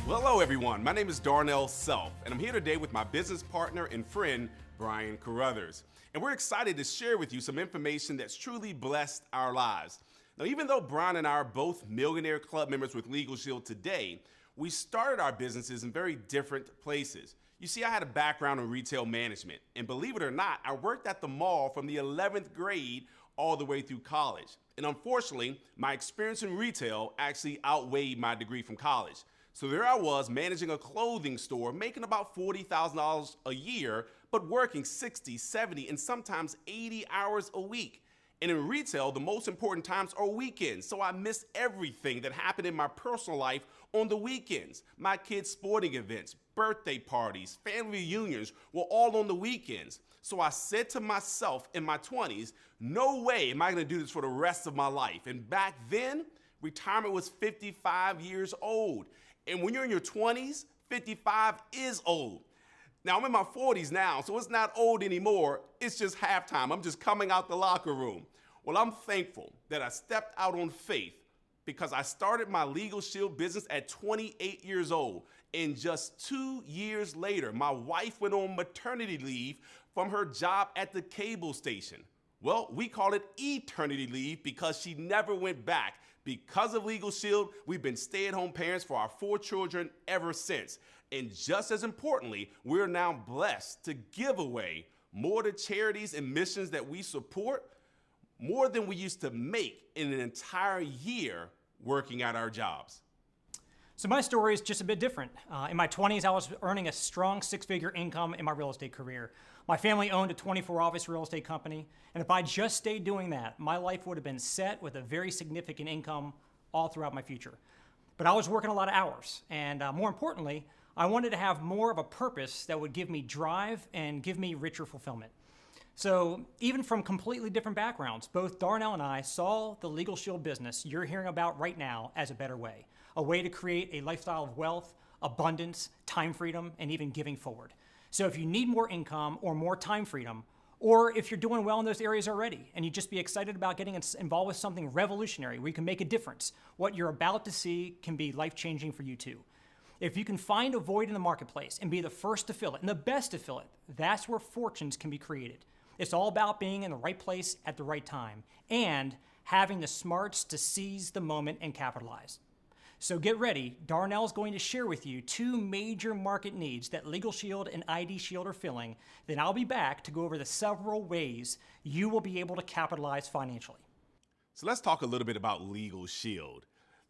Well, hello everyone, my name is Darnell Self, and I'm here today with my business partner and friend, Brian Carruthers. And we're excited to share with you some information that's truly blessed our lives. Now, even though Brian and I are both Millionaire Club members with LegalShield today, we started our businesses in very different places. You see, I had a background in retail management, and believe it or not, I worked at the mall from the 11th grade all the way through college. And unfortunately, my experience in retail actually outweighed my degree from college. So there I was managing a clothing store, making about $40,000 a year, but working 60, 70, and sometimes 80 hours a week. And in retail, the most important times are weekends, so I missed everything that happened in my personal life on the weekends. My kids' sporting events, birthday parties, family reunions were all on the weekends. So I said to myself in my 20s, no way am I gonna do this for the rest of my life. And back then, retirement was 55 years old. And when you're in your 20s, 55 is old. Now, I'm in my 40s now, so it's not old anymore. It's just halftime. I'm just coming out the locker room. Well, I'm thankful that I stepped out on faith because I started my LegalShield business at 28 years old. And just 2 years later, my wife went on maternity leave from her job at the cable station. Well, we call it eternity leave because she never went back. Because of LegalShield, we've been stay-at-home parents for our 4 children ever since. And just as importantly, we're now blessed to give away more to charities and missions that we support, more than we used to make in an entire year working at our jobs. So my story is just a bit different. In my 20s, I was earning a strong 6-figure income in my real estate career. My family owned a 24-office real estate company, and if I just stayed doing that, my life would have been set with a very significant income all throughout my future. But I was working a lot of hours, and more importantly, I wanted to have more of a purpose that would give me drive and give me richer fulfillment. So even from completely different backgrounds, both Darnell and I saw the LegalShield business you're hearing about right now as a better way, a way to create a lifestyle of wealth, abundance, time freedom, and even giving forward. So if you need more income or more time freedom, or if you're doing well in those areas already and you just be excited about getting involved with something revolutionary where you can make a difference, what you're about to see can be life-changing for you too. If you can find a void in the marketplace and be the first to fill it and the best to fill it, that's where fortunes can be created. It's all about being in the right place at the right time and having the smarts to seize the moment and capitalize. So get ready. Darnell's going to share with you 2 major market needs that LegalShield and IDShield are filling. Then I'll be back to go over the several ways you will be able to capitalize financially. So let's talk a little bit about LegalShield.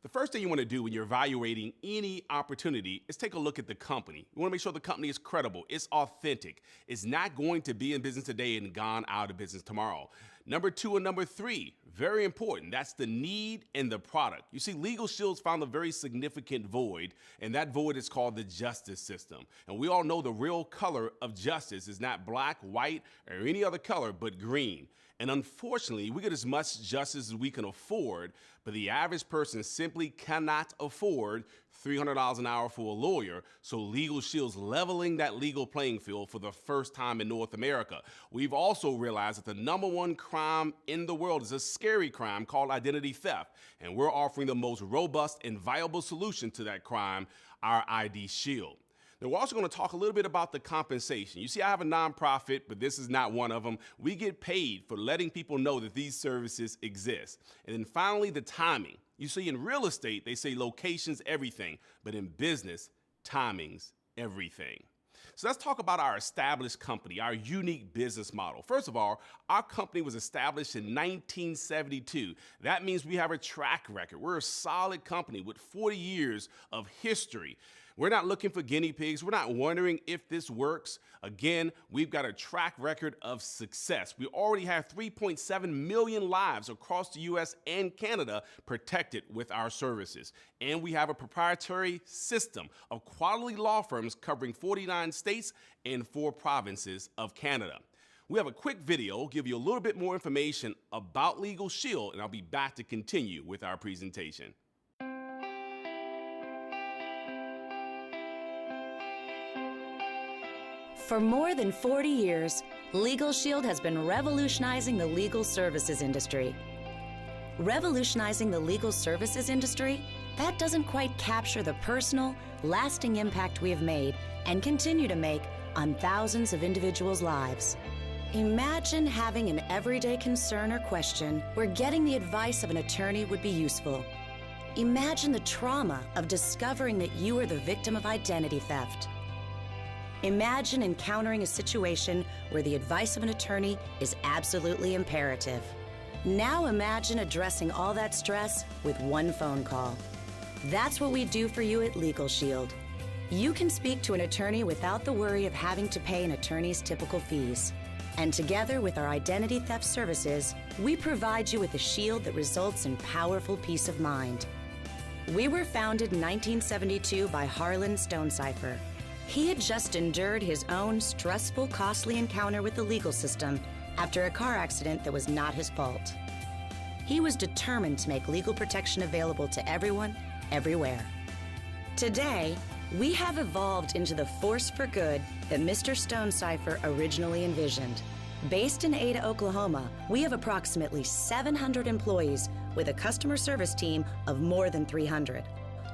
The first thing you want to do when you're evaluating any opportunity is take a look at the company. You want to make sure the company is credible, it's authentic, it's not going to be in business today and gone out of business tomorrow. Number 2 and number 3, very important, that's the need and the product. You see, LegalShield's found a very significant void, and that void is called the justice system. And we all know the real color of justice is not black, white, or any other color but green. And unfortunately, we get as much justice as we can afford, but the average person simply cannot afford $300 an hour for a lawyer, so LegalShield's leveling that legal playing field for the first time in North America. We've also realized that the #1 crime in the world is a scary crime called identity theft, and we're offering the most robust and viable solution to that crime, our IDShield. Now, we're also going to talk a little bit about the compensation. You see, I have a nonprofit, but this is not one of them. We get paid for letting people know that these services exist. And then finally, the timing. You see, in real estate, they say location's everything, but in business, timing's everything. So let's talk about our established company, our unique business model. First of all, our company was established in 1972. That means we have a track record. We're a solid company with 40 years of history. We're not looking for guinea pigs. We're not wondering if this works. Again, we've got a track record of success. We already have 3.7 million lives across the US and Canada protected with our services. And we have a proprietary system of quality law firms covering 49 states and 4 provinces of Canada. We have a quick video, give you a little bit more information about LegalShield, and I'll be back to continue with our presentation. For more than 40 years, LegalShield has been revolutionizing the legal services industry. Revolutionizing the legal services industry that doesn't quite capture the personal, lasting impact we have made and continue to make on thousands of individuals' lives. Imagine having an everyday concern or question where getting the advice of an attorney would be useful. Imagine the trauma of discovering that you are the victim of identity theft. Imagine encountering a situation where the advice of an attorney is absolutely imperative. Now imagine addressing all that stress with one phone call. That's what we do for you at LegalShield. You can speak to an attorney without the worry of having to pay an attorney's typical fees. And together with our identity theft services, we provide you with a shield that results in powerful peace of mind. We were founded in 1972 by Harlan Stonecipher. He had just endured his own stressful, costly encounter with the legal system after a car accident that was not his fault. He was determined to make legal protection available to everyone, everywhere. Today, we have evolved into the force for good that Mr. Stonecipher originally envisioned. Based in Ada, Oklahoma, we have approximately 700 employees with a customer service team of more than 300,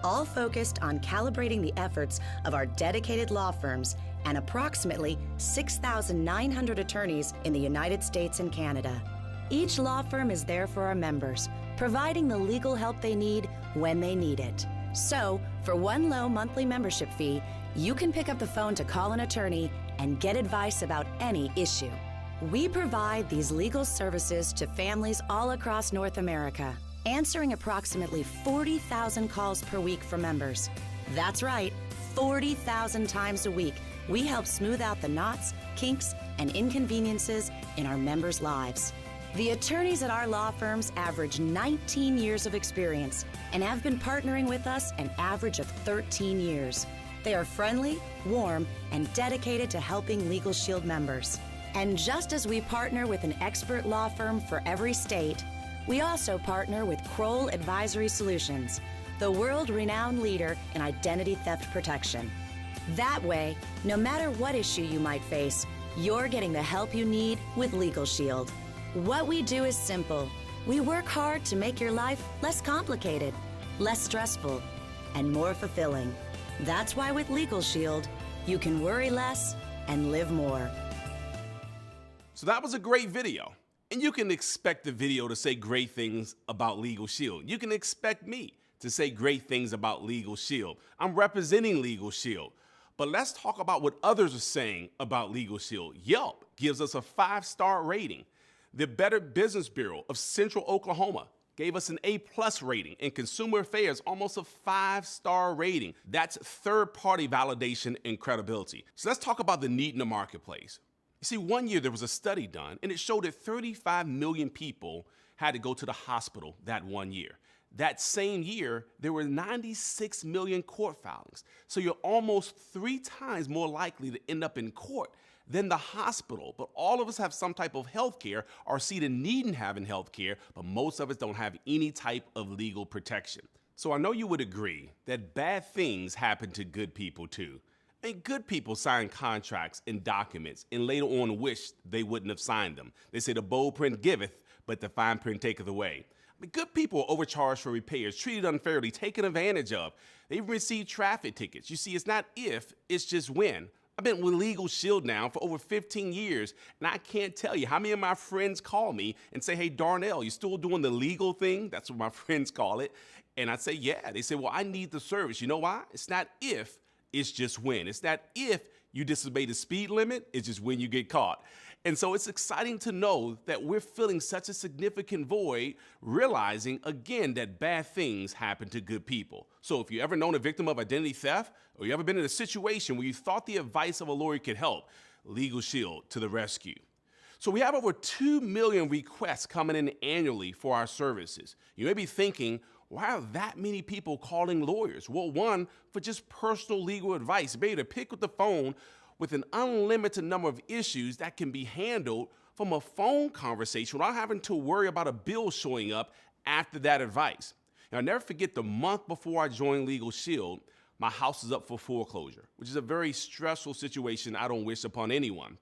all focused on calibrating the efforts of our dedicated law firms and approximately 6,900 attorneys in the United States and Canada. Each law firm is there for our members, providing the legal help they need when they need it. So, for one low monthly membership fee, you can pick up the phone to call an attorney and get advice about any issue. We provide these legal services to families all across North America, answering approximately 40,000 calls per week for members. That's right, 40,000 times a week, we help smooth out the knots, kinks, and inconveniences in our members' lives. The attorneys at our law firms average 19 years of experience and have been partnering with us an average of 13 years. They are friendly, warm, and dedicated to helping LegalShield members. And just as we partner with an expert law firm for every state, we also partner with Kroll Advisory Solutions, the world-renowned leader in identity theft protection. That way, no matter what issue you might face, you're getting the help you need with LegalShield. What we do is simple. We work hard to make your life less complicated, less stressful, and more fulfilling. That's why with LegalShield, you can worry less and live more. So that was a great video. And you can expect the video to say great things about LegalShield. You can expect me to say great things about LegalShield. I'm representing LegalShield. But let's talk about what others are saying about LegalShield. Yelp gives us a 5-star rating. The Better Business Bureau of Central Oklahoma gave us an A+ rating, and Consumer Affairs almost a 5-star rating. That's third-party validation and credibility. So let's talk about the need in the marketplace. You see, one year there was a study done, and it showed that 35 million people had to go to the hospital that one year. That same year, there were 96 million court filings. So you're almost 3 times more likely to end up in court than the hospital. But all of us have some type of health care or see the need in having health care, but most of us don't have any type of legal protection. So I know you would agree that bad things happen to good people too. And good people sign contracts and documents and later on wish they wouldn't have signed them. They say the bold print giveth, but the fine print taketh away. I mean, good people are overcharged for repairs, treated unfairly, taken advantage of. They even receive traffic tickets. You see, it's not if, it's just when. I've been with LegalShield now for over 15 years, and I can't tell you how many of my friends call me and say, hey, Darnell, you still doing the legal thing? That's what my friends call it. And I say, yeah. They say, well, I need the service. You know why? It's not if, it's just when. It's not if you disobey the speed limit, it's just when you get caught. And so it's exciting to know that we're filling such a significant void, realizing again that bad things happen to good people. So if you ever known a victim of identity theft, or you ever been in a situation where you thought the advice of a lawyer could help, LegalShield to the rescue. So we have over 2 million requests coming in annually for our services. You may be thinking, why are that many people calling lawyers? Well, one, for just personal legal advice, be able to pick up the phone with an unlimited number of issues that can be handled from a phone conversation without having to worry about a bill showing up after that advice. Now, I'll never forget the month before I joined LegalShield, my house is up for foreclosure, which is a very stressful situation I don't wish upon anyone.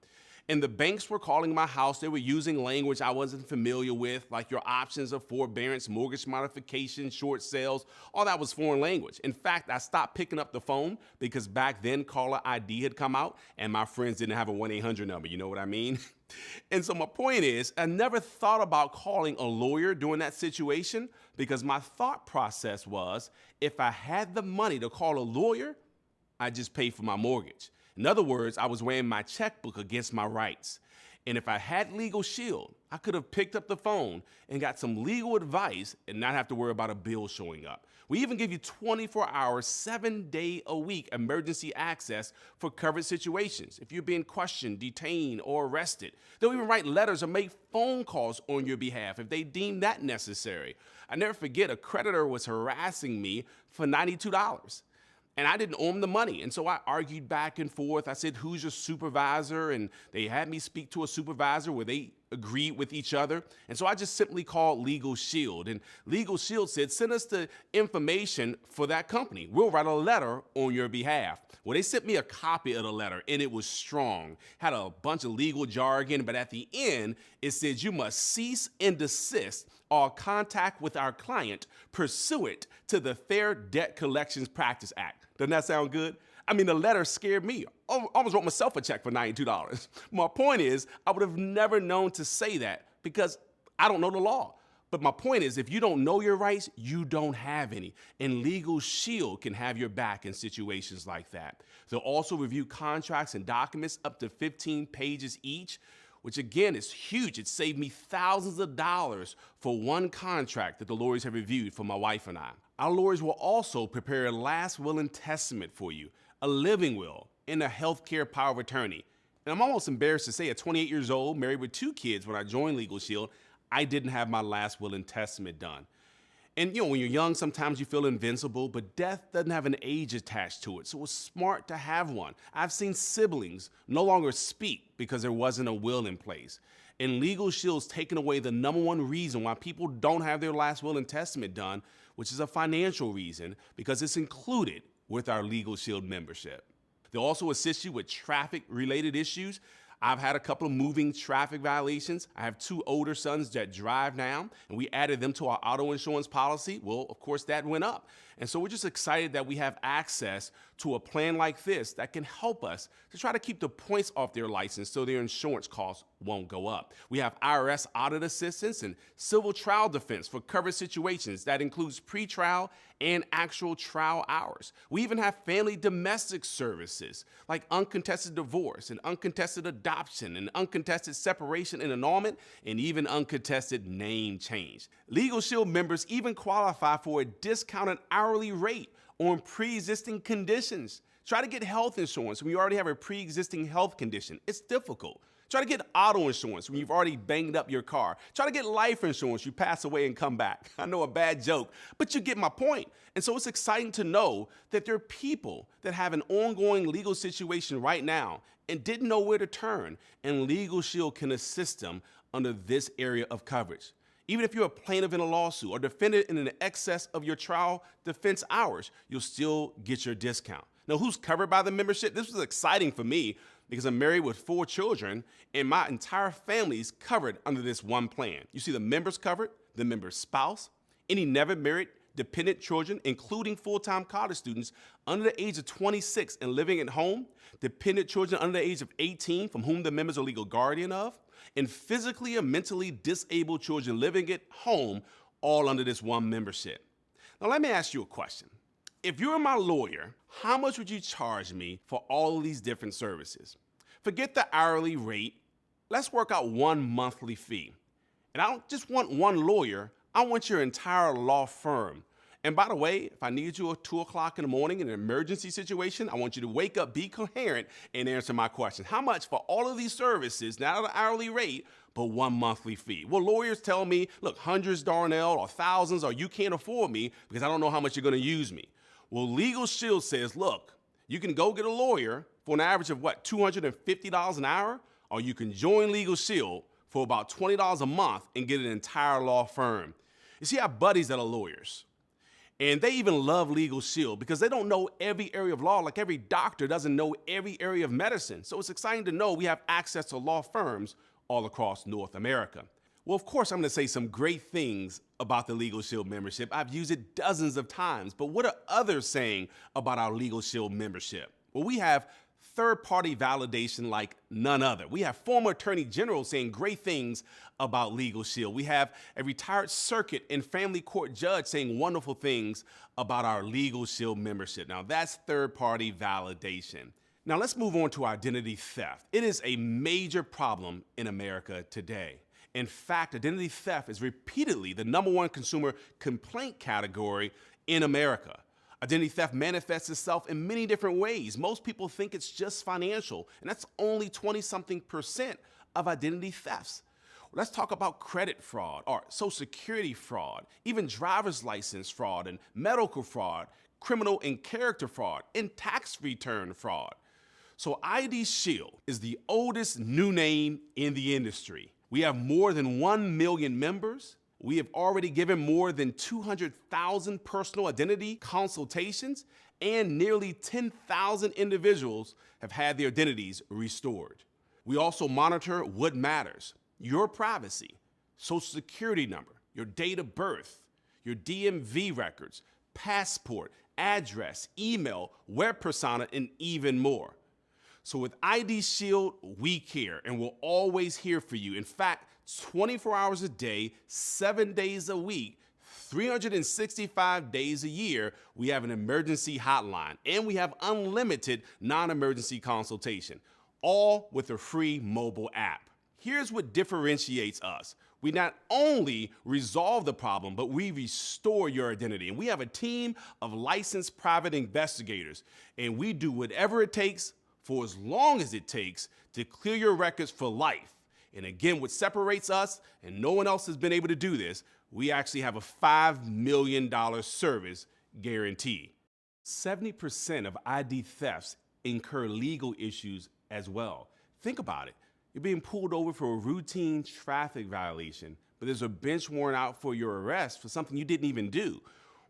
And the banks were calling my house. They were using language I wasn't familiar with, like your options of forbearance, mortgage modification, short sales. All that was foreign language. In fact, I stopped picking up the phone because back then caller ID had come out and my friends didn't have a 1-800 number. You know what I mean? And so my point is, I never thought about calling a lawyer during that situation because my thought process was, if I had the money to call a lawyer, I'd just pay for my mortgage. In other words, I was weighing my checkbook against my rights. And if I had LegalShield, I could have picked up the phone and got some legal advice and not have to worry about a bill showing up. We even give you 24-hour, 7-day-a-week emergency access for covered situations. If you're being questioned, detained, or arrested, they'll even write letters or make phone calls on your behalf if they deem that necessary. I never forget, a creditor was harassing me for $92. And I didn't owe them the money. And so I argued back and forth. I said, who's your supervisor? And they had me speak to a supervisor where they agreed with each other. And so I just simply called LegalShield. And LegalShield said, send us the information for that company. We'll write a letter on your behalf. Well, they sent me a copy of the letter, and it was strong. Had a bunch of legal jargon, but at the end, it said you must cease and desist all contact with our client pursuant to the Fair Debt Collections Practice Act. Doesn't that sound good? I mean, the letter scared me. I almost wrote myself a check for $92. My point is, I would have never known to say that because I don't know the law. But my point is, if you don't know your rights, you don't have any. And LegalShield can have your back in situations like that. They'll also review contracts and documents up to 15 pages each, which again is huge. It saved me thousands of dollars for one contract that the lawyers have reviewed for my wife and I. Our lawyers will also prepare a last will and testament for you, a living will, and a healthcare power of attorney. And I'm almost embarrassed to say, at 28 years old, married with 2 kids when I joined LegalShield, I didn't have my last will and testament done. And you know, when you're young, sometimes you feel invincible, but death doesn't have an age attached to it, so it's smart to have one. I've seen siblings no longer speak because there wasn't a will in place. And LegalShield's taken away the #1 reason why people don't have their last will and testament done, which is a financial reason, because it's included with our LegalShield membership. They'll also assist you with traffic-related issues. I've had a couple of moving traffic violations. I have 2 older sons that drive now, and we added them to our auto insurance policy. Well, of course, that went up. And so we're just excited that we have access to a plan like this that can help us to try to keep the points off their license so their insurance costs won't go up. We have IRS audit assistance and civil trial defense for covered situations. That includes pretrial and actual trial hours. We even have family domestic services like uncontested divorce and uncontested adoption and uncontested separation and annulment and even uncontested name change. LegalShield members even qualify for a discounted hourly rate on pre-existing conditions. Try to get health insurance when you already have a pre-existing health condition. It's difficult. Try to get auto insurance when you've already banged up your car. Try to get life insurance, you pass away and come back. I know, a bad joke, but you get my point. And so it's exciting to know that there are people that have an ongoing legal situation right now and didn't know where to turn, and LegalShield can assist them under this area of coverage. Even if you're a plaintiff in a lawsuit or defendant in an excess of your trial defense hours, you'll still get your discount. Now, who's covered by the membership? This was exciting for me because I'm married with 4 children and my entire family is covered under this one plan. You see the members covered, the member's spouse, any never married dependent children, including full-time college students under the age of 26 and living at home, dependent children under the age of 18 from whom the members are legal guardian of, and physically or mentally disabled children living at home, all under this one membership. Now, let me ask you a question. If you were my lawyer, how much would you charge me for all of these different services? Forget the hourly rate. Let's work out one monthly fee. And I don't just want one lawyer, I want your entire law firm. And by the way, if I need you at 2 o'clock in the morning in an emergency situation, I want you to wake up, be coherent, and answer my question. How much for all of these services, not an hourly rate, but one monthly fee? Well, lawyers tell me, look, hundreds, Darnell, or thousands, or you can't afford me because I don't know how much you're going to use me. Well, LegalShield says, look, you can go get a lawyer for an average of what, $250 an hour, or you can join LegalShield for about $20 a month and get an entire law firm. You see, I have buddies that are lawyers. And they even love LegalShield because they don't know every area of law, like every doctor doesn't know every area of medicine. So it's exciting to know we have access to law firms all across North America. Well, of course, I'm going to say some great things about the LegalShield membership. I've used it dozens of times, but what are others saying about our LegalShield membership? Well, we have third-party validation like none other. We have former attorney generals saying great things about LegalShield. We have a retired circuit and family court judge saying wonderful things about our LegalShield membership. Now, that's third-party validation. Now, let's move on to identity theft. It is a major problem in America today. In fact, identity theft is repeatedly the #1 consumer complaint category in America. Identity theft manifests itself in many different ways. Most people think it's just financial, and that's only 20-something% of identity thefts. Let's talk about credit fraud or Social Security fraud, even driver's license fraud and medical fraud, criminal and character fraud, and tax return fraud. So ID Shield is the oldest new name in the industry. We have more than 1 million members. We have already given more than 200,000 personal identity consultations, and nearly 10,000 individuals have had their identities restored. We also monitor what matters: your privacy, Social Security number, your date of birth, your DMV records, passport, address, email, web persona, and even more. So with ID Shield, we care, and we're always here for you. In fact, 24 hours a day, 7 days a week, 365 days a year, we have an emergency hotline, and we have unlimited non-emergency consultation, all with a free mobile app. Here's what differentiates us. We not only resolve the problem, but we restore your identity. And we have a team of licensed private investigators, and we do whatever it takes for as long as it takes to clear your records for life. And again, what separates us, and no one else has been able to do this, we actually have a $5 million service guarantee. 70% of ID thefts incur legal issues as well. Think about it. You're being pulled over for a routine traffic violation, but there's a bench warrant out for your arrest for something you didn't even do.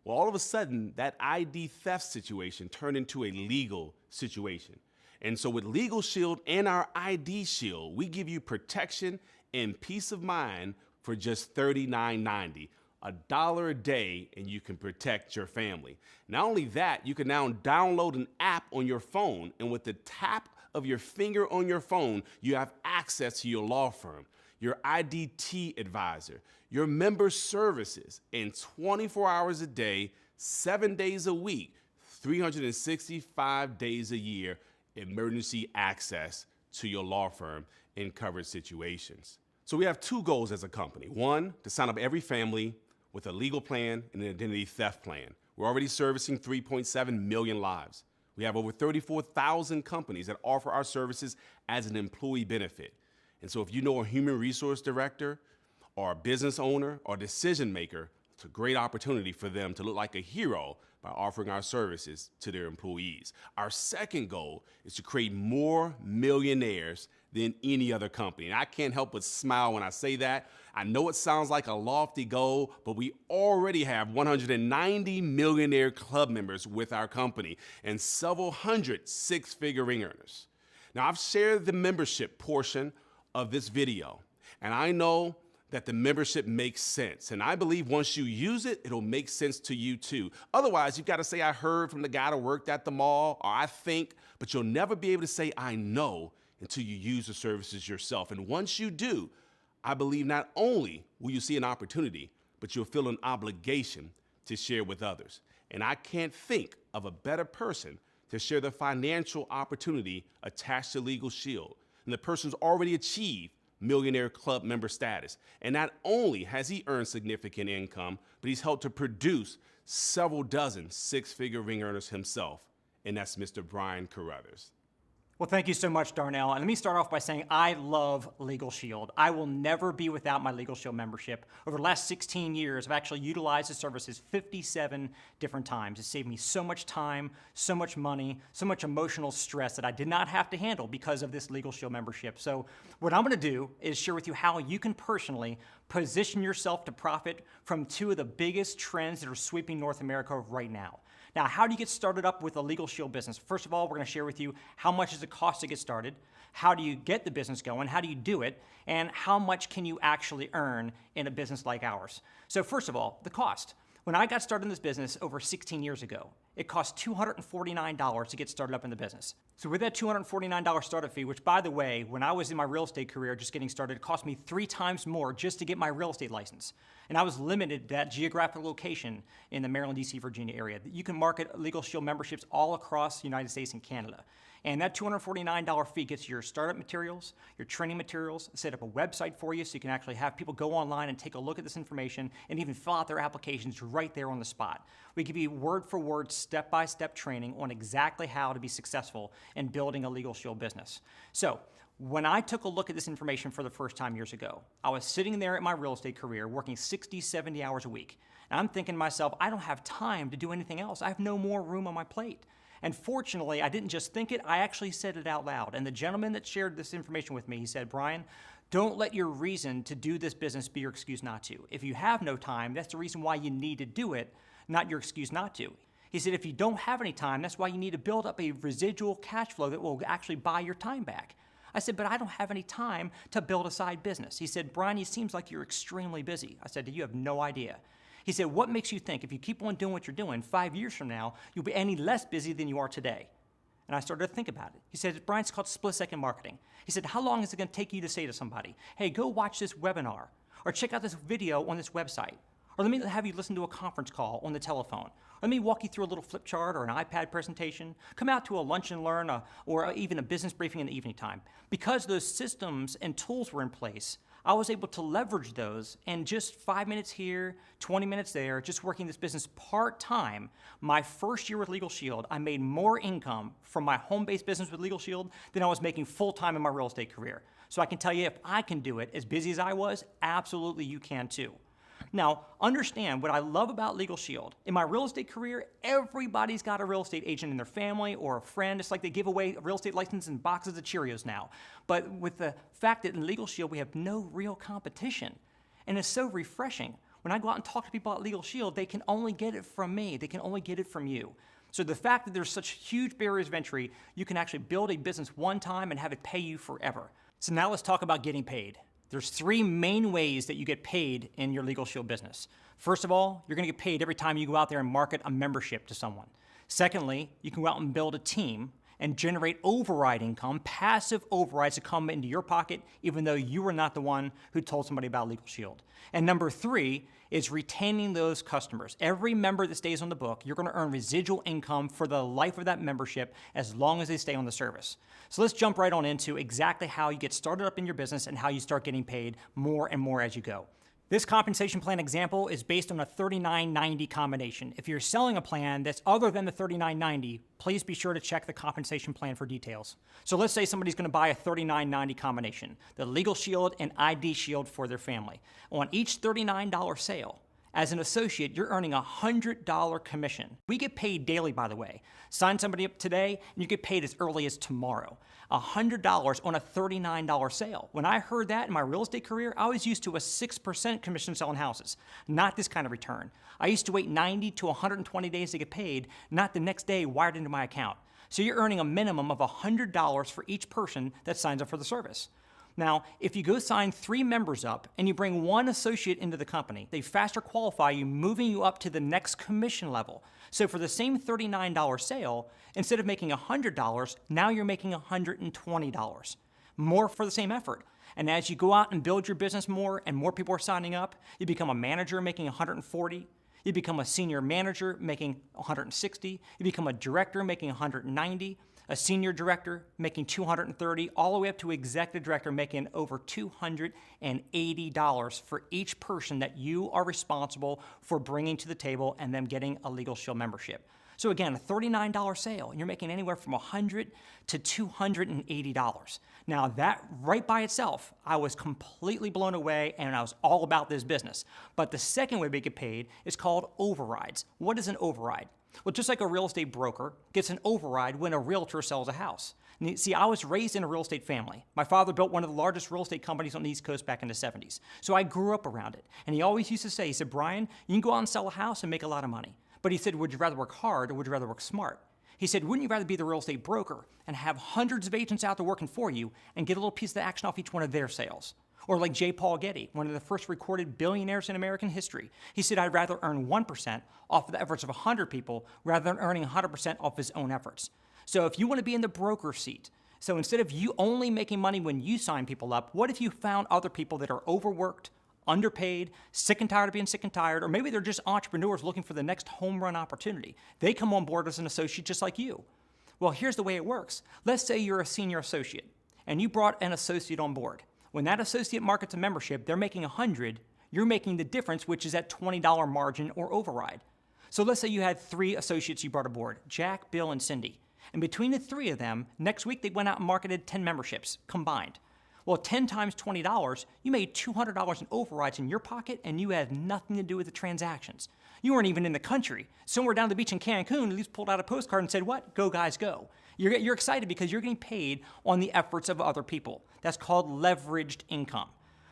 Well, all of a sudden, that ID theft situation turned into a legal situation. And so with LegalShield and our ID Shield, we give you protection and peace of mind for just $39.90, $1 a day, and you can protect your family. Not only that, you can now download an app on your phone, and with the tap of your finger on your phone, you have access to your law firm, your IDT advisor, your member services, and 24 hours a day, 7 days a week, 365 days a year, emergency access to your law firm in covered situations. So we have two goals as a company. One, to sign up every family with a legal plan and an identity theft plan. We're already servicing 3.7 million lives. We have over 34,000 companies that offer our services as an employee benefit. And so if you know a human resource director or a business owner or decision maker, it's a great opportunity for them to look like a hero by offering our services to their employees. Our second goal is to create more millionaires than any other company. And I can't help but smile when I say that. I know it sounds like a lofty goal, but we already have 190 millionaire club members with our company and several hundred six-figure ring earners. Now, I've shared the membership portion of this video, and I know that the membership makes sense. And I believe once you use it, it'll make sense to you too. Otherwise, you've got to say, I heard from the guy that worked at the mall, or I think, but you'll never be able to say, I know, until you use the services yourself. And once you do, I believe not only will you see an opportunity, but you'll feel an obligation to share with others. And I can't think of a better person to share the financial opportunity attached to LegalShield. And the person's already achieved millionaire club member status. And not only has he earned significant income, but he's helped to produce several dozen six-figure ring earners himself. And that's Mr. Brian Carruthers. Well, thank you so much, Darnell. And let me start off by saying I love LegalShield. I will never be without my LegalShield membership. Over the last 16 years, I've actually utilized the services 57 different times. It saved me so much time, so much money, so much emotional stress that I did not have to handle because of this LegalShield membership. So what I'm going to do is share with you how you can personally position yourself to profit from two of the biggest trends that are sweeping North America right now. Now, how do you get started up with a LegalShield business? First of all, we're going to share with you how much does it cost to get started, how do you get the business going, how do you do it, and how much can you actually earn in a business like ours. So first of all, the cost. When I got started in this business over 16 years ago, it cost $249 to get started up in the business. So with that $249 startup fee, which by the way, when I was in my real estate career just getting started, it cost me 3 times more just to get my real estate license. And I was limited to that geographic location in the Maryland, DC, Virginia area. You can market LegalShield memberships all across the United States and Canada. And that $249 fee gets your startup materials, your training materials, set up a website for you so you can actually have people go online and take a look at this information and even fill out their applications right there on the spot. We give you word-for-word, step-by-step training on exactly how to be successful in building a LegalShield business. So when I took a look at this information for the first time years ago, I was sitting there at my real estate career working 60, 70 hours a week. And I'm thinking to myself, I don't have time to do anything else. I have no more room on my plate. And fortunately, I didn't just think it, I actually said it out loud. And the gentleman that shared this information with me, he said, Brian, don't let your reason to do this business be your excuse not to. If you have no time, that's the reason why you need to do it, not your excuse not to. He said, if you don't have any time, that's why you need to build up a residual cash flow that will actually buy your time back. I said, but I don't have any time to build a side business. He said, Brian, it seems like you're extremely busy. I said, you have no idea. He said, what makes you think if you keep on doing what you're doing, 5 years from now, you'll be any less busy than you are today? And I started to think about it. He said, Brian, it's called split-second marketing. He said, how long is it going to take you to say to somebody, hey, go watch this webinar, or check out this video on this website, or let me have you listen to a conference call on the telephone, or let me walk you through a little flip chart or an iPad presentation, come out to a lunch and learn, or even a business briefing in the evening time. Because those systems and tools were in place, I was able to leverage those, and just 5 minutes here, 20 minutes there, just working this business part-time. My first year with LegalShield, I made more income from my home-based business with LegalShield than I was making full-time in my real estate career. So I can tell you, if I can do it as busy as I was, absolutely you can too. Now, understand what I love about LegalShield. In my real estate career, everybody's got a real estate agent in their family or a friend. It's like they give away a real estate license in boxes of Cheerios now. But with the fact that in LegalShield, we have no real competition. And it's so refreshing. When I go out and talk to people about LegalShield, they can only get it from me. They can only get it from you. So the fact that there's such huge barriers of entry, you can actually build a business one time and have it pay you forever. So now let's talk about getting paid. There's 3 main ways that you get paid in your LegalShield business. First of all, you're going to get paid every time you go out there and market a membership to someone. Secondly, you can go out and build a team and generate override income, passive overrides to come into your pocket, even though you were not the one who told somebody about LegalShield. And number 3 is retaining those customers. Every member that stays on the book, you're going to earn residual income for the life of that membership as long as they stay on the service. So let's jump right on into exactly how you get started up in your business and how you start getting paid more and more as you go. This compensation plan example is based on a 3990 combination. If you're selling a plan that's other than the 3990, please be sure to check the compensation plan for details. So let's say somebody's going to buy a 3990 combination, the LegalShield and ID Shield for their family. On each $39 sale, as an associate, you're earning a $100 commission. We get paid daily, by the way. Sign somebody up today, and you get paid as early as tomorrow. $100 on a $39 sale. When I heard that in my real estate career, I was used to a 6% commission selling houses, not this kind of return. I used to wait 90 to 120 days to get paid, not the next day wired into my account. So you're earning a minimum of $100 for each person that signs up for the service. Now, if you go sign 3 members up and you bring 1 associate into the company, they faster qualify you, moving you up to the next commission level. So for the same $39 sale, instead of making $100, now you're making $120. More for the same effort. And as you go out and build your business more and more people are signing up, you become a manager making $140. You become a senior manager making $160. You become a director making $190. A senior director making $230, all the way up to executive director making over $280 for each person that you are responsible for bringing to the table and them getting a LegalShield membership. So again, a $39 sale, and you're making anywhere from $100 to $280. Now that right by itself, I was completely blown away and I was all about this business. But the second way we get paid is called overrides. What is an override? Well, just like a real estate broker gets an override when a realtor sells a house. See, I was raised in a real estate family. My father built one of the largest real estate companies on the East Coast back in the 70s. So I grew up around it. And he always used to say, he said, Brian, you can go out and sell a house and make a lot of money. But he said, would you rather work hard or would you rather work smart? He said, wouldn't you rather be the real estate broker and have hundreds of agents out there working for you and get a little piece of the action off each one of their sales? Or like J. Paul Getty, one of the first recorded billionaires in American history. He said, I'd rather earn 1% off of the efforts of 100 people rather than earning 100% off his own efforts. So if you want to be in the broker seat, so instead of you only making money when you sign people up, what if you found other people that are overworked, underpaid, sick and tired of being sick and tired, or maybe they're just entrepreneurs looking for the next home run opportunity. They come on board as an associate just like you. Well, here's the way it works. Let's say you're a senior associate and you brought an associate on board. When that associate markets a membership, they're making $100, you're making the difference, which is that $20 margin or override. So let's say you had 3 associates you brought aboard, Jack, Bill, and Cindy. And between the 3 of them, next week they went out and marketed 10 memberships combined. Well, 10 times $20, you made $200 in overrides in your pocket, and you had nothing to do with the transactions. You weren't even in the country. Somewhere down the beach in Cancun, you pulled out a postcard and said, what? Go, guys, go. You're excited because you're getting paid on the efforts of other people. That's called leveraged income.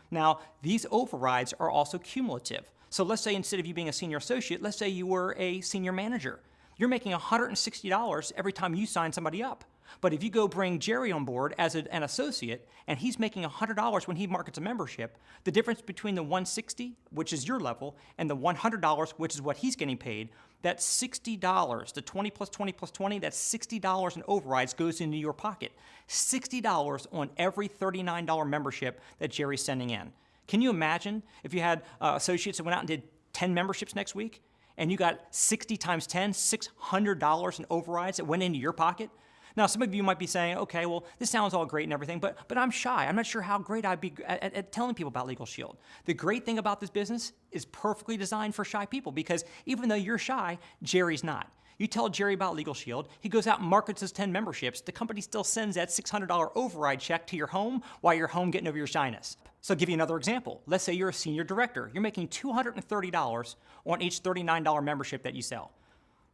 Now, these overrides are also cumulative. So let's say instead of you being a senior associate, let's say you were a senior manager. You're making $160 every time you sign somebody up. But if you go bring Jerry on board as an associate, and he's making $100 when he markets a membership, the difference between the $160, which is your level, and the $100, which is what he's getting paid, that $60, the 20 plus 20 plus 20, that's $60 in overrides goes into your pocket. $60 on every $39 membership that Jerry's sending in. Can you imagine if you had associates that went out and did 10 memberships next week, and you got 60 times 10, $600 in overrides that went into your pocket? Now, some of you might be saying, okay, well, this sounds all great and everything, but I'm shy. I'm not sure how great I'd be at telling people about LegalShield. The great thing about this business is perfectly designed for shy people because even though you're shy, Jerry's not. You tell Jerry about LegalShield, he goes out and markets his 10 memberships. The company still sends that $600 override check to your home while you're home getting over your shyness. So I'll give you another example. Let's say you're a senior director. You're making $230 on each $39 membership that you sell.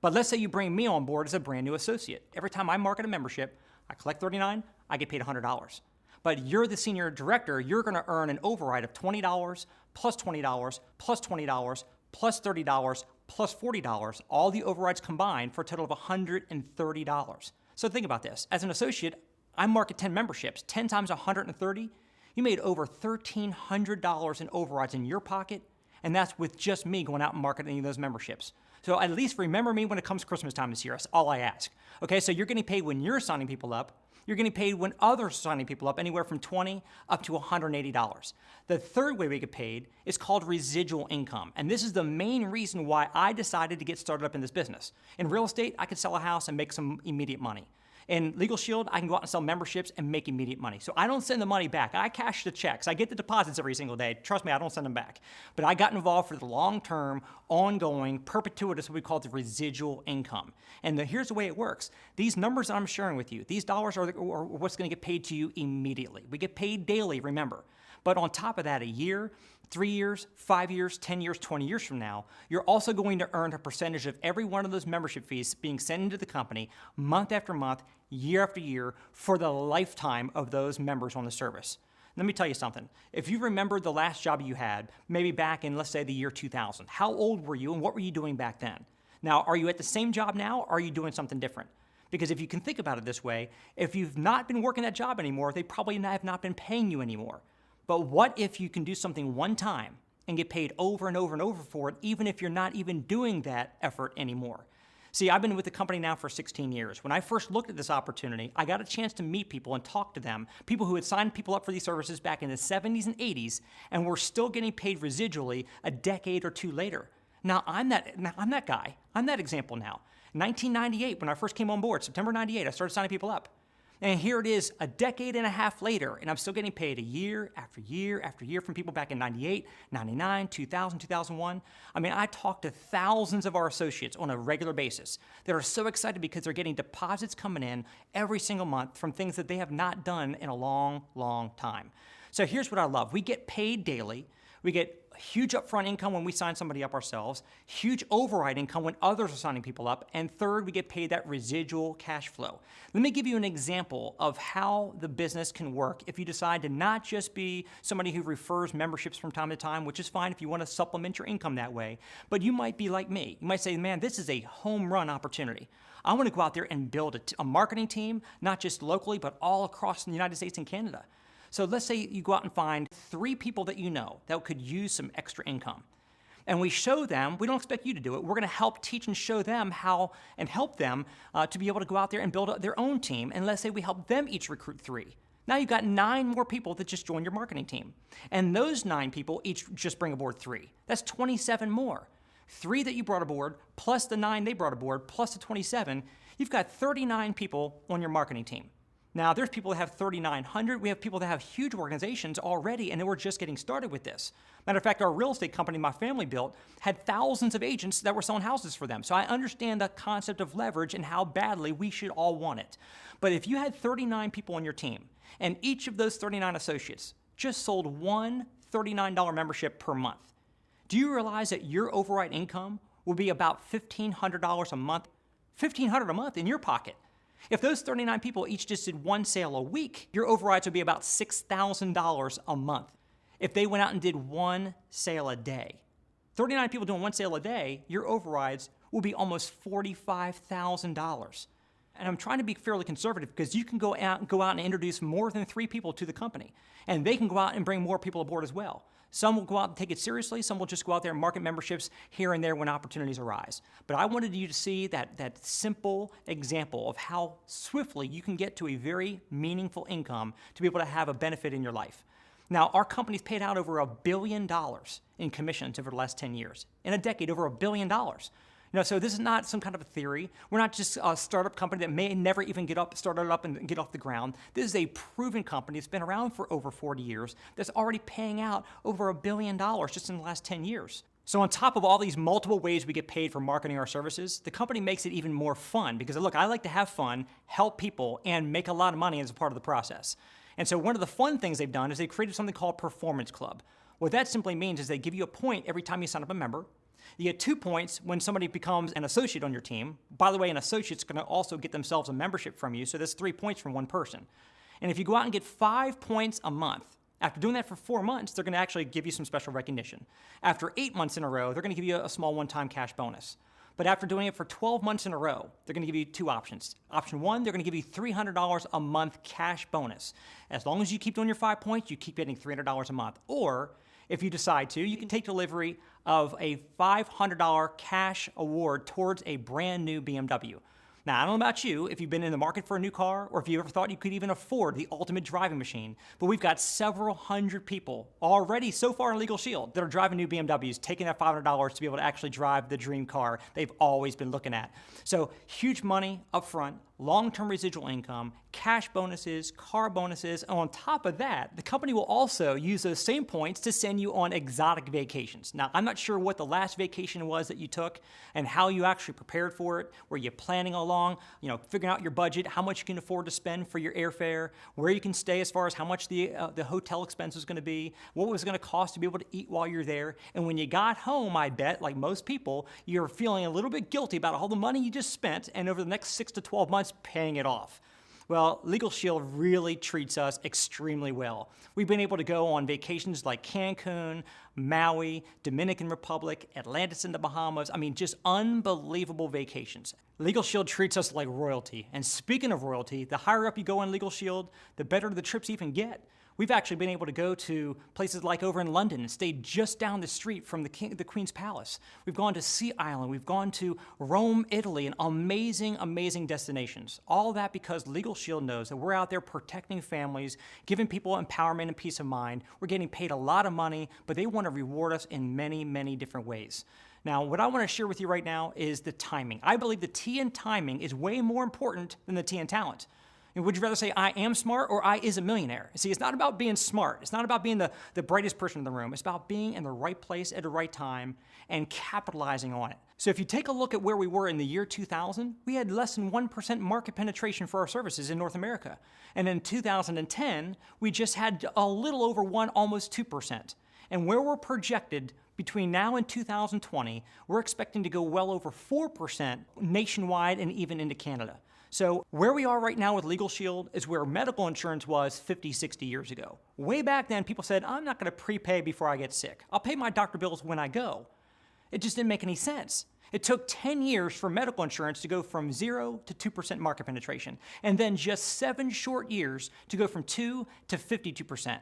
But let's say you bring me on board as a brand new associate. Every time I market a membership, I collect $39, I get paid $100. But you're the senior director, you're going to earn an override of $20 plus $20 plus $20 plus $30 plus $40, all the overrides combined for a total of $130. So think about this. As an associate, I market 10 memberships. 10 times 130, you made over $1,300 in overrides in your pocket, and that's with just me going out and marketing those memberships. So at least remember me when it comes Christmas time this year. That's all I ask. Okay, so you're getting paid when you're signing people up. You're getting paid when others are signing people up, anywhere from $20 up to $180. The third way we get paid is called residual income. And this is the main reason why I decided to get started up in this business. In real estate, I could sell a house and make some immediate money. In LegalShield, I can go out and sell memberships and make immediate money. So I don't send the money back. I cash the checks. I get the deposits every single day. Trust me, I don't send them back. But I got involved for the long-term, ongoing, perpetuitous, what we call the residual income. And here's the way it works. These numbers that I'm sharing with you, these dollars are what's going to get paid to you immediately. We get paid daily, remember. But on top of that, a year, 3 years, 5 years, 10 years, 20 years from now, you're also going to earn a percentage of every one of those membership fees being sent into the company month after month, year after year, for the lifetime of those members on the service. Let me tell you something. If you remember the last job you had, maybe back in, let's say, the year 2000, how old were you and what were you doing back then? Now, are you at the same job now or are you doing something different? Because if you can think about it this way, if you've not been working that job anymore, they probably have not been paying you anymore. But what if you can do something one time and get paid over and over and over for it, even if you're not even doing that effort anymore? See, I've been with the company now for 16 years. When I first looked at this opportunity, I got a chance to meet people and talk to them, people who had signed people up for these services back in the 70s and 80s, and were still getting paid residually a decade or two later. Now, I'm that guy. I'm that example now. 1998, when I first came on board, September 98, I started signing people up. And here it is a decade and a half later, and I'm still getting paid year after year after year from people back in 98, 99, 2000, 2001. I mean, I talk to thousands of our associates on a regular basis that are so excited because they're getting deposits coming in every single month from things that they have not done in a long, long time. So here's what I love. We get paid daily. We get huge upfront income when we sign somebody up ourselves, huge override income when others are signing people up, and third, we get paid that residual cash flow. Let me give you an example of how the business can work if you decide to not just be somebody who refers memberships from time to time, which is fine if you want to supplement your income that way, but you might be like me. You might say, man, this is a home run opportunity. I want to go out there and build a marketing team, not just locally, but all across the United States and Canada. So let's say you go out and find 3 people that you know that could use some extra income. And we show them, we don't expect you to do it, we're going to help teach and show them how and help them to be able to go out there and build their own team. And let's say we help them each recruit 3. Now you've got 9 more people that just joined your marketing team. And those 9 people each just bring aboard 3. That's 27 more. 3 that you brought aboard, plus the 9 they brought aboard, plus the 27, you've got 39 people on your marketing team. Now, there's people that have 3,900. We have people that have huge organizations already, and we're just getting started with this. Matter of fact, our real estate company my family built had thousands of agents that were selling houses for them. So I understand the concept of leverage and how badly we should all want it. But if you had 39 people on your team, and each of those 39 associates just sold one $39 membership per month, do you realize that your override income will be about $1,500 a month? $1,500 a month in your pocket. If those 39 people each just did 1 sale a week, your overrides would be about $6,000 a month. If they went out and did 1 sale a day, 39 people doing 1 sale a day, your overrides will be almost $45,000. And I'm trying to be fairly conservative because you can go out and introduce more than 3 people to the company, and they can go out and bring more people aboard as well. Some will go out and take it seriously. Some will just go out there and market memberships here and there when opportunities arise. But I wanted you to see that simple example of how swiftly you can get to a very meaningful income to be able to have a benefit in your life. Now, our company's paid out over $1 billion in commissions over the last 10 years. In a decade, over $1 billion. So this is not some kind of a theory. We're not just a startup company that may never even started up and get off the ground. This is a proven company that's been around for over 40 years that's already paying out over $1 billion just in the last 10 years. So on top of all these multiple ways we get paid for marketing our services, the company makes it even more fun because, look, I like to have fun, help people, and make a lot of money as a part of the process. And so one of the fun things they've done is they've created something called Performance Club. What that simply means is they give you a point every time you sign up a member. You get 2 points when somebody becomes an associate on your team. By the way, an associate's going to also get themselves a membership from you, so that's 3 points from one person. And if you go out and get 5 points a month, after doing that for 4 months, they're going to actually give you some special recognition. After 8 months in a row, they're going to give you a small one-time cash bonus. But after doing it for 12 months in a row, they're going to give you 2 options. Option 1, they're going to give you $300 a month cash bonus. As long as you keep doing your 5 points, you keep getting $300 a month. Or if you decide to, you can take delivery of a $500 cash award towards a brand new BMW. Now, I don't know about you, if you've been in the market for a new car, or if you ever thought you could even afford the ultimate driving machine, but we've got several hundred people already so far in LegalShield that are driving new BMWs, taking that $500 to be able to actually drive the dream car they've always been looking at. So huge money up front, long-term residual income, cash bonuses, car bonuses, and on top of that, the company will also use those same points to send you on exotic vacations. Now, I'm not sure what the last vacation was that you took and how you actually prepared for it. Were you planning along, figuring out your budget, how much you can afford to spend for your airfare, where you can stay as far as how much the hotel expense was going to be, what was going to cost to be able to eat while you're there. And when you got home, I bet, like most people, you're feeling a little bit guilty about all the money you just spent and over the next 6 to 12 months paying it off. Well, LegalShield really treats us extremely well. We've been able to go on vacations like Cancun, Maui, Dominican Republic, Atlantis in the Bahamas. I mean, just unbelievable vacations. LegalShield treats us like royalty. And speaking of royalty, the higher up you go in LegalShield, the better the trips even get. We've actually been able to go to places like over in London and stayed just down the street from the Queen's Palace. We've gone to Sea Island. We've gone to Rome, Italy, and amazing, amazing destinations. All that because LegalShield knows that we're out there protecting families, giving people empowerment and peace of mind. We're getting paid a lot of money, but they want to reward us in many, many different ways. Now, what I want to share with you right now is the timing. I believe the T in timing is way more important than the T in talent. And would you rather say I am smart or I is a millionaire? See, it's not about being smart. It's not about being the brightest person in the room. It's about being in the right place at the right time and capitalizing on it. So if you take a look at where we were in the year 2000, we had less than 1% market penetration for our services in North America. And in 2010, we just had a little over 1, almost 2%. And where we're projected between now and 2020, we're expecting to go well over 4% nationwide and even into Canada. So where we are right now with LegalShield is where medical insurance was 50, 60 years ago. Way back then, people said, I'm not going to prepay before I get sick. I'll pay my doctor bills when I go. It just didn't make any sense. It took 10 years for medical insurance to go from 0 to 2% market penetration, and then just 7 short years to go from 2 to 52%.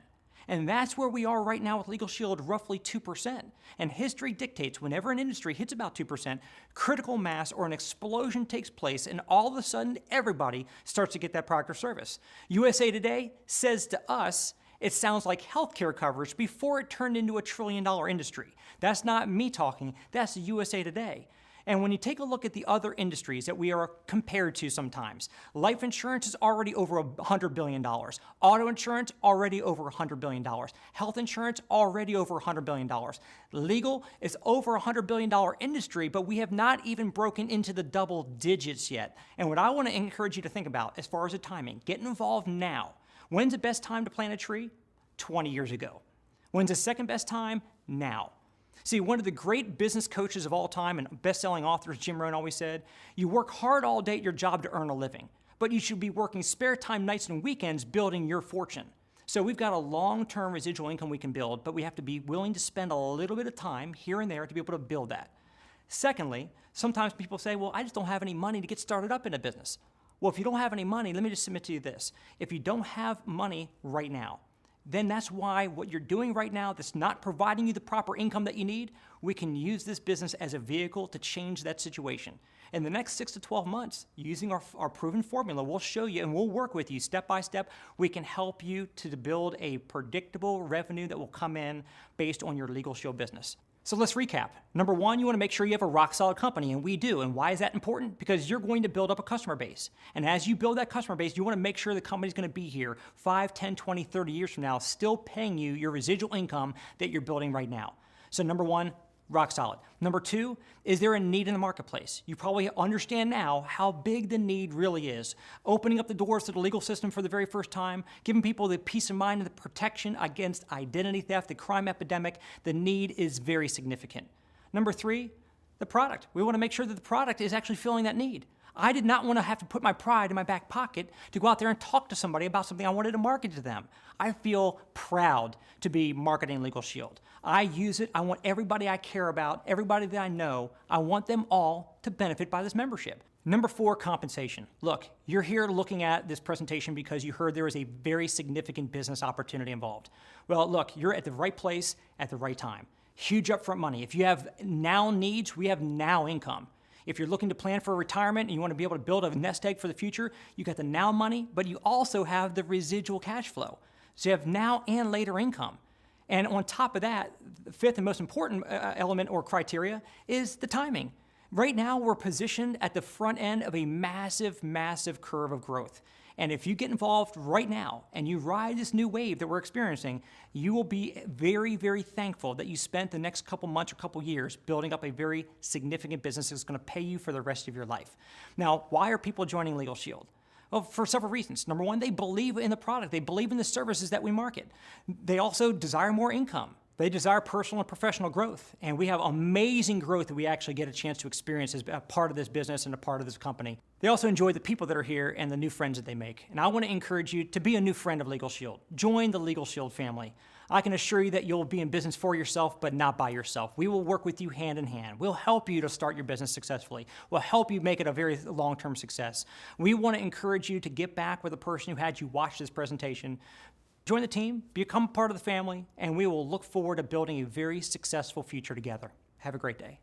And that's where we are right now with LegalShield, roughly 2%. And history dictates whenever an industry hits about 2%, critical mass or an explosion takes place, and all of a sudden, everybody starts to get that product or service. USA Today says to us, it sounds like healthcare coverage before it turned into a $1 trillion industry. That's not me talking, that's USA Today. And when you take a look at the other industries that we are compared to sometimes, life insurance is already over $100 billion. Auto insurance, already over $100 billion. Health insurance, already over $100 billion. Legal is over $100 billion industry, but we have not even broken into the double digits yet. And what I want to encourage you to think about as far as the timing, get involved now. When's the best time to plant a tree? 20 years ago. When's the second best time? Now. See, one of the great business coaches of all time and best-selling authors, Jim Rohn, always said, you work hard all day at your job to earn a living, but you should be working spare time nights and weekends building your fortune. So we've got a long-term residual income we can build, but we have to be willing to spend a little bit of time here and there to be able to build that. Secondly, sometimes people say, well, I just don't have any money to get started up in a business. Well, if you don't have any money, let me just submit to you this. If you don't have money right now, then that's why what you're doing right now that's not providing you the proper income that you need, we can use this business as a vehicle to change that situation. In the next 6 to 12 months, using our proven formula, we'll show you and we'll work with you step by step. We can help you to build a predictable revenue that will come in based on your LegalShield business. So let's recap. Number one, you want to make sure you have a rock solid company, and we do. And why is that important? Because you're going to build up a customer base. And as you build that customer base, you want to make sure the company's going to be here 5, 10, 20, 30 years from now, still paying you your residual income that you're building right now. So number one, rock solid. Number two, is there a need in the marketplace? You probably understand now how big the need really is. Opening up the doors to the legal system for the very first time, giving people the peace of mind and the protection against identity theft, the crime epidemic, the need is very significant. Number three, the product. We want to make sure that the product is actually filling that need. I did not want to have to put my pride in my back pocket to go out there and talk to somebody about something I wanted to market to them. I feel proud to be marketing LegalShield. I use it. I want everybody I care about, everybody that I know, I want them all to benefit by this membership. Number four, compensation. Look, you're here looking at this presentation because you heard there is a very significant business opportunity involved. Well, look, you're at the right place at the right time. Huge upfront money. If you have now needs, we have now income. If you're looking to plan for retirement and you want to be able to build a nest egg for the future, you got the now money, but you also have the residual cash flow. So you have now and later income. And on top of that, the fifth and most important element or criteria is the timing. Right now, we're positioned at the front end of a massive, massive curve of growth. And if you get involved right now and you ride this new wave that we're experiencing, you will be very, very thankful that you spent the next couple months or couple years building up a very significant business that's going to pay you for the rest of your life. Now, why are people joining LegalShield? Well, for several reasons. Number one, they believe in the product. They believe in the services that we market. They also desire more income. They desire personal and professional growth, and we have amazing growth that we actually get a chance to experience as a part of this business and a part of this company. They also enjoy the people that are here and the new friends that they make. And I want to encourage you to be a new friend of LegalShield. Join the LegalShield family. I can assure you that you'll be in business for yourself, but not by yourself. We will work with you hand in hand. We'll help you to start your business successfully. We'll help you make it a very long-term success. We want to encourage you to get back with the person who had you watch this presentation. Join the team, become part of the family, and we will look forward to building a very successful future together. Have a great day.